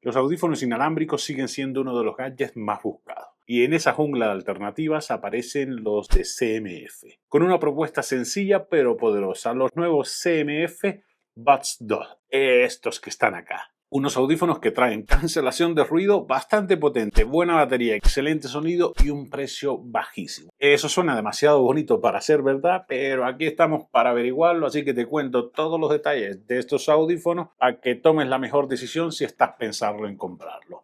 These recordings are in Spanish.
Los audífonos inalámbricos siguen siendo uno de los gadgets más buscados. Y en esa jungla de alternativas aparecen los de CMF, con una propuesta sencilla pero poderosa, los nuevos CMF Buds 2, estos que están acá. Unos audífonos que traen cancelación de ruido bastante potente, buena batería, excelente sonido y un precio bajísimo. Eso suena demasiado bonito para ser verdad, pero aquí estamos para averiguarlo, así que te cuento todos los detalles de estos audífonos para que tomes la mejor decisión si estás pensando en comprarlo.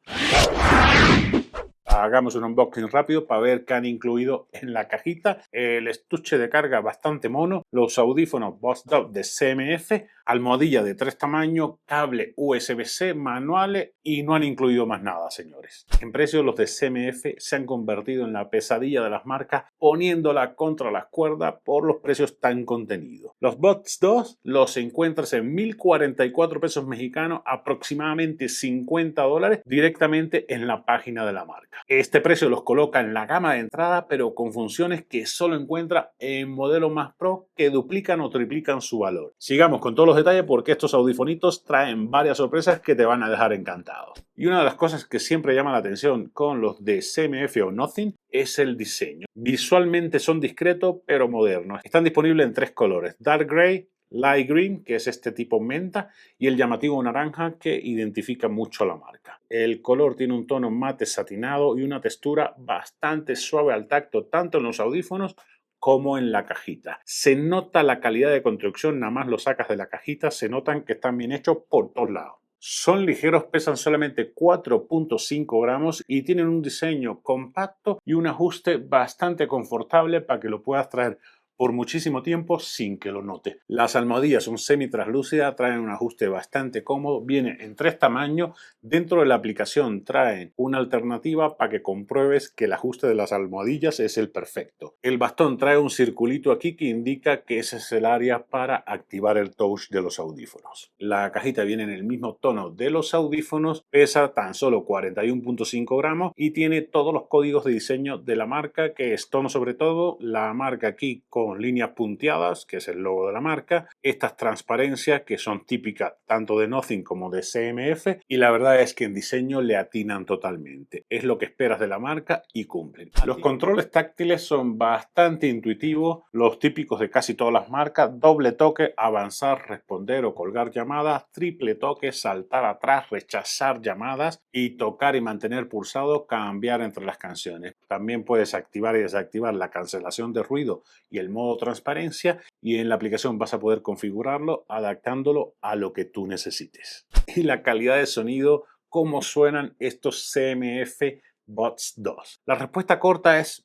Hagamos un unboxing rápido para ver qué han incluido en la cajita. El estuche de carga bastante mono, los audífonos Buds de CMF, almohadilla de 3 tamaños, cable USB-C, manuales y no han incluido más nada, señores. En precio los de CMF se han convertido en la pesadilla de las marcas poniéndola contra las cuerdas por los precios tan contenidos. Los Buds 2 los encuentras en 1.044 pesos mexicanos, aproximadamente $50 directamente en la página de la marca. Este precio los coloca en la gama de entrada, pero con funciones que solo encuentra en modelos más pro que duplican o triplican su valor. Sigamos con todos los detalles porque estos audifonitos traen varias sorpresas que te van a dejar encantado. Y una de las cosas que siempre llama la atención con los de CMF o Nothing es el diseño. Visualmente son discretos pero modernos. Están disponibles en 3 colores: Dark Gray, Light Green, que es este tipo menta, y el llamativo naranja, que identifica mucho a la marca. El color tiene un tono mate satinado y una textura bastante suave al tacto, tanto en los audífonos como en la cajita. Se nota la calidad de construcción, nada más lo sacas de la cajita, se notan que están bien hechos por todos lados. Son ligeros, pesan solamente 4.5 gramos y tienen un diseño compacto y un ajuste bastante confortable para que lo puedas traer por muchísimo tiempo sin que lo note. Las almohadillas son semi-translúcidas, traen un ajuste bastante cómodo, viene en 3 tamaños. Dentro de la aplicación traen una alternativa para que compruebes que el ajuste de las almohadillas es el perfecto. El bastón trae un circulito aquí que indica que ese es el área para activar el touch de los audífonos. La cajita viene en el mismo tono de los audífonos, pesa tan solo 41.5 gramos y tiene todos los códigos de diseño de la marca, que es tono sobre todo, la marca aquí con líneas punteadas, que es el logo de la marca, estas transparencias que son típicas tanto de Nothing como de CMF, y la verdad es que en diseño le atinan totalmente. Es lo que esperas de la marca y cumplen. Los controles táctiles son bastante intuitivos, los típicos de casi todas las marcas: doble toque, avanzar, responder o colgar llamadas; triple toque, saltar atrás, rechazar llamadas; y tocar y mantener pulsado, cambiar entre las canciones. También puedes activar y desactivar la cancelación de ruido y el modo transparencia, y en la aplicación vas a poder configurarlo adaptándolo a lo que tú necesites. Y la calidad de sonido, cómo suenan estos CMF Buds 2. La respuesta corta es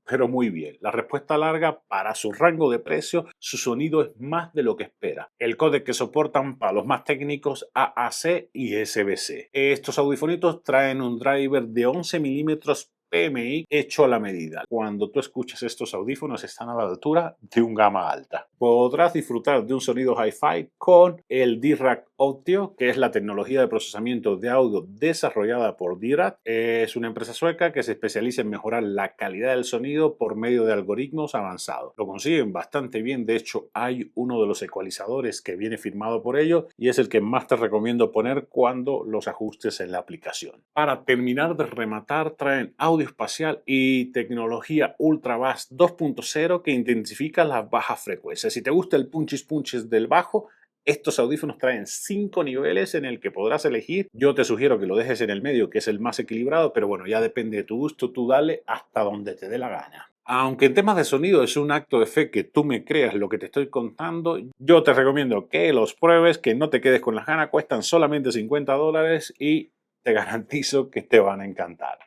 pero muy bien. La respuesta larga, para su rango de precio, su sonido es más de lo que espera. El códec que soportan para los más técnicos, AAC y SBC. Estos audifonitos traen un driver de 11 milímetros PMI hecho a la medida. Cuando tú escuchas estos audífonos están a la altura de un gama alta. Podrás disfrutar de un sonido hi-fi con el dirac Audio, que es la tecnología de procesamiento de audio desarrollada por Dirac. Es una empresa sueca que se especializa en mejorar la calidad del sonido por medio de algoritmos avanzados. Lo consiguen bastante bien, de hecho hay uno de los ecualizadores que viene firmado por ellos y es el que más te recomiendo poner cuando los ajustes en la aplicación. Para terminar de rematar, traen audio espacial y tecnología Ultra Bass 2.0 que intensifica las bajas frecuencias. Si te gusta el punchis del bajo, estos audífonos traen 5 niveles en el que podrás elegir. Yo te sugiero que lo dejes en el medio, que es el más equilibrado, pero bueno, ya depende de tu gusto, tú dale hasta donde te dé la gana. Aunque en temas de sonido es un acto de fe que tú me creas lo que te estoy contando, yo te recomiendo que los pruebes, que no te quedes con las ganas. Cuestan solamente $50 y te garantizo que te van a encantar.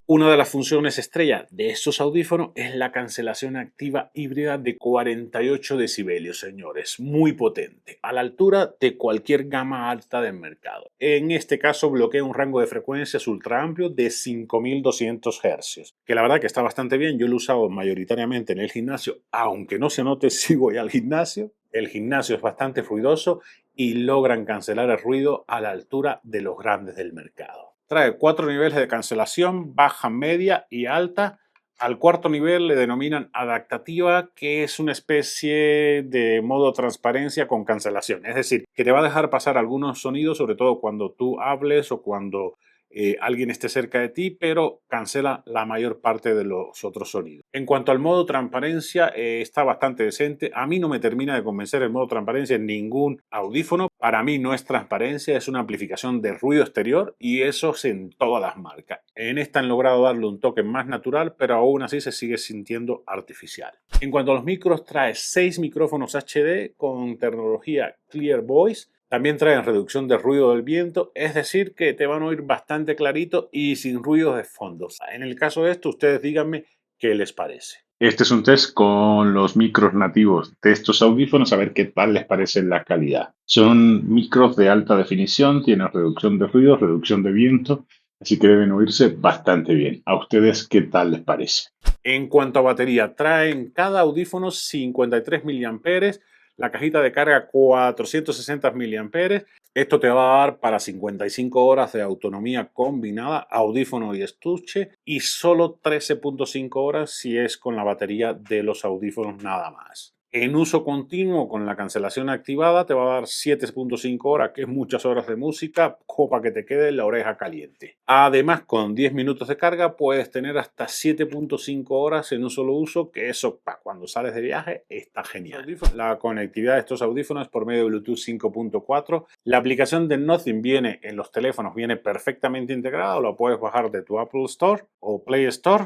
Una de las funciones estrella de estos audífonos es la cancelación activa híbrida de 48 decibelios, señores. Muy potente, a la altura de cualquier gama alta del mercado. En este caso bloquea un rango de frecuencias ultra amplio de 5200 Hz, que la verdad que está bastante bien. Yo lo he usado mayoritariamente en el gimnasio, aunque no se note si voy al gimnasio. El gimnasio es bastante ruidoso y logran cancelar el ruido a la altura de los grandes del mercado. Trae 4 niveles de cancelación: baja, media y alta. Al cuarto nivel le denominan adaptativa, que es una especie de modo transparencia con cancelación. Es decir, que te va a dejar pasar algunos sonidos, sobre todo cuando tú hables o cuando alguien esté cerca de ti, pero cancela la mayor parte de los otros sonidos. En cuanto al modo transparencia, está bastante decente. A mí no me termina de convencer el modo transparencia en ningún audífono. Para mí no es transparencia, es una amplificación de ruido exterior y eso es en todas las marcas. En esta han logrado darle un toque más natural, pero aún así se sigue sintiendo artificial. En cuanto a los micros, trae 6 micrófonos HD con tecnología Clear Voice. También traen reducción de ruido del viento, es decir, que te van a oír bastante clarito y sin ruidos de fondo. En el caso de esto, ustedes díganme qué les parece. Este es un test con los micros nativos de estos audífonos, a ver qué tal les parece la calidad. Son micros de alta definición, tienen reducción de ruido, reducción de viento, así que deben oírse bastante bien. ¿A ustedes qué tal les parece? En cuanto a batería, traen cada audífono 53 miliamperes. La cajita de carga 460 mAh. Esto te va a dar para 55 horas de autonomía combinada, audífono y estuche, y solo 13.5 horas si es con la batería de los audífonos nada más. En uso continuo con la cancelación activada te va a dar 7.5 horas, que es muchas horas de música, para que te quede la oreja caliente. Además, con 10 minutos de carga puedes tener hasta 7.5 horas en un solo uso, que eso para cuando sales de viaje está genial. La conectividad de estos audífonos es por medio de Bluetooth 5.4. La aplicación de Nothing viene en los teléfonos, viene perfectamente integrada, lo puedes bajar de tu Apple Store o Play Store.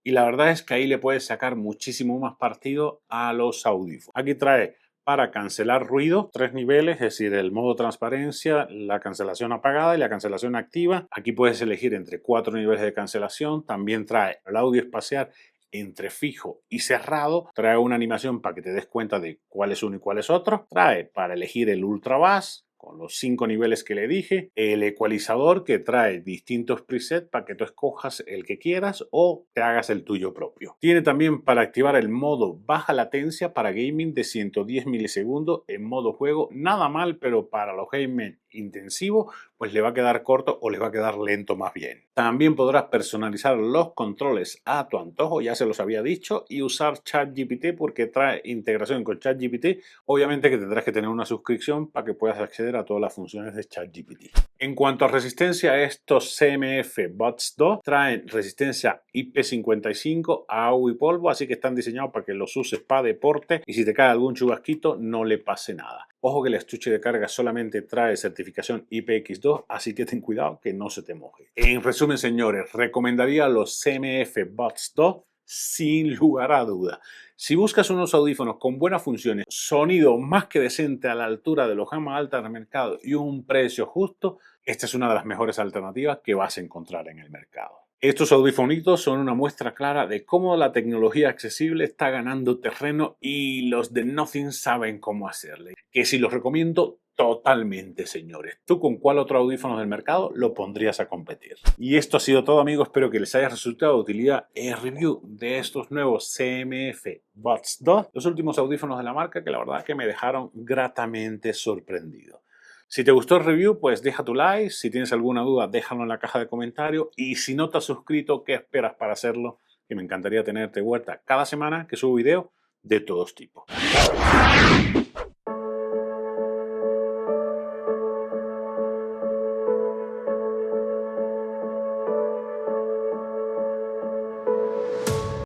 Y la verdad es que ahí le puedes sacar muchísimo más partido a los audífonos. Aquí trae para cancelar ruido 3 niveles, es decir, el modo transparencia, la cancelación apagada y la cancelación activa. Aquí puedes elegir entre 4 niveles de cancelación. También trae el audio espacial entre fijo y cerrado. Trae una animación para que te des cuenta de cuál es uno y cuál es otro. Trae para elegir el ultra bass con los 5 niveles que le dije, el ecualizador que trae distintos presets para que tú escojas el que quieras o te hagas el tuyo propio. Tiene también para activar el modo baja latencia para gaming de 110 milisegundos en modo juego. Nada mal, pero para los gamers intensivos pues le va a quedar corto o les va a quedar lento más bien. También podrás personalizar los controles a tu antojo, ya se los había dicho, y usar ChatGPT porque trae integración con ChatGPT. Obviamente que tendrás que tener una suscripción para que puedas acceder a todas las funciones de ChatGPT. En cuanto a resistencia, estos CMF Buds 2 traen resistencia IP55 a agua y polvo, así que están diseñados para que los uses para deporte y si te cae algún chubasquito no le pase nada. Ojo que el estuche de carga solamente trae certificación IPX2, así que ten cuidado que no se te moje. En resumen, señores, recomendaría los CMF Buds 2 sin lugar a duda. Si buscas unos audífonos con buenas funciones, sonido más que decente a la altura de los gama alta del mercado y un precio justo, esta es una de las mejores alternativas que vas a encontrar en el mercado. Estos audifonitos son una muestra clara de cómo la tecnología accesible está ganando terreno y los de Nothing saben cómo hacerle. Que si los recomiendo totalmente, señores. ¿Tú con cuál otro audífono del mercado lo pondrías a competir? Y esto ha sido todo, amigos. Espero que les haya resultado de utilidad el review de estos nuevos CMF Buds 2, los últimos audífonos de la marca que la verdad que me dejaron gratamente sorprendido. Si te gustó el review, pues deja tu like. Si tienes alguna duda, déjalo en la caja de comentarios. Y si no te has suscrito, ¿qué esperas para hacerlo? Que me encantaría tenerte vuelta cada semana que subo video de todos tipos.